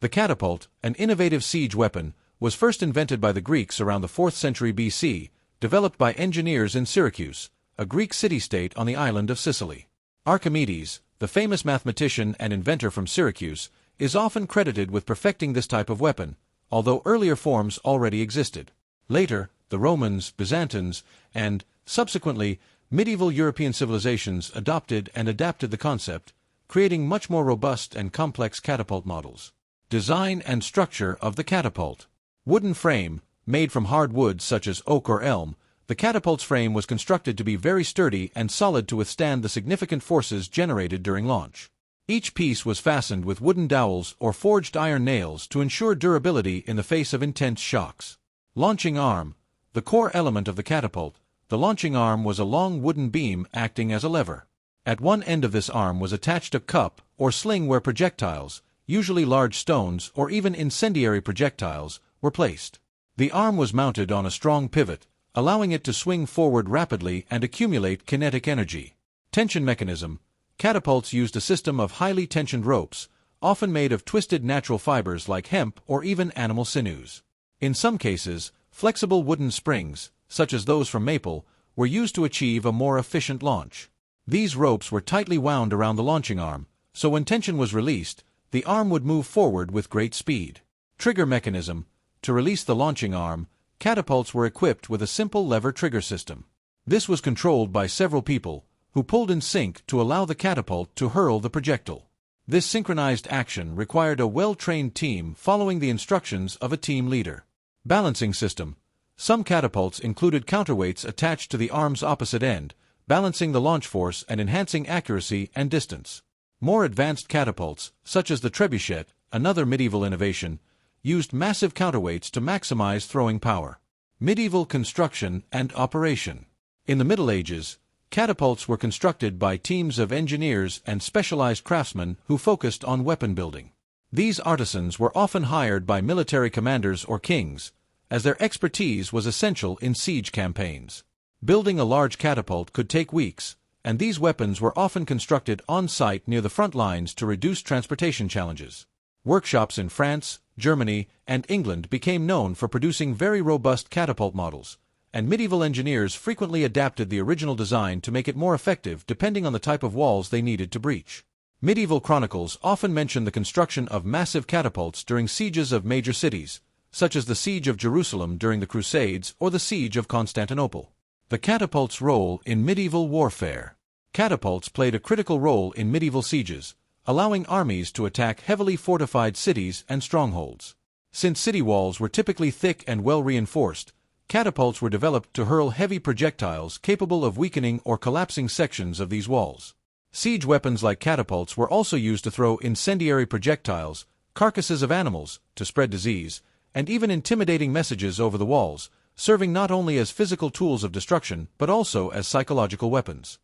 The catapult, an innovative siege weapon, was first invented by the Greeks around the 4th century BC, developed by engineers in Syracuse, a Greek city-state on the island of Sicily. Archimedes, the famous mathematician and inventor from Syracuse, is often credited with perfecting this type of weapon, although earlier forms already existed. Later, the Romans, Byzantines, and, subsequently, medieval European civilizations adopted and adapted the concept, creating much more robust and complex catapult models. Design and structure of the catapult. Wooden frame, made from hard woods such as oak or elm, the catapult's frame was constructed to be very sturdy and solid to withstand the significant forces generated during launch. Each piece was fastened with wooden dowels or forged iron nails to ensure durability in the face of intense shocks. Launching arm. The core element of the catapult, the launching arm was a long wooden beam acting as a lever. At one end of this arm was attached a cup or sling where projectiles, usually large stones or even incendiary projectiles, were placed. The arm was mounted on a strong pivot, allowing it to swing forward rapidly and accumulate kinetic energy. Tension mechanism. Catapults used a system of highly tensioned ropes, often made of twisted natural fibers like hemp or even animal sinews. In some cases, flexible wooden springs, such as those from maple, were used to achieve a more efficient launch. These ropes were tightly wound around the launching arm, so when tension was released, the arm would move forward with great speed. Trigger mechanism. To release the launching arm, catapults were equipped with a simple lever trigger system. This was controlled by several people, who pulled in sync to allow the catapult to hurl the projectile. This synchronized action required a well-trained team following the instructions of a team leader. Balancing system. Some catapults included counterweights attached to the arm's opposite end, balancing the launch force and enhancing accuracy and distance. More advanced catapults, such as the trebuchet, another medieval innovation, used massive counterweights to maximize throwing power. Medieval construction and operation. In the Middle Ages, catapults were constructed by teams of engineers and specialized craftsmen who focused on weapon building. These artisans were often hired by military commanders or kings, as their expertise was essential in siege campaigns. Building a large catapult could take weeks, and these weapons were often constructed on-site near the front lines to reduce transportation challenges. Workshops in France, Germany, and England became known for producing very robust catapult models, and medieval engineers frequently adapted the original design to make it more effective depending on the type of walls they needed to breach. Medieval chronicles often mention the construction of massive catapults during sieges of major cities, such as the Siege of Jerusalem during the Crusades or the Siege of Constantinople. The catapult's role in medieval warfare. Catapults played a critical role in medieval sieges, allowing armies to attack heavily fortified cities and strongholds. Since city walls were typically thick and well reinforced, catapults were developed to hurl heavy projectiles capable of weakening or collapsing sections of these walls. Siege weapons like catapults were also used to throw incendiary projectiles, carcasses of animals, to spread disease, and even intimidating messages over the walls, serving not only as physical tools of destruction but also as psychological weapons.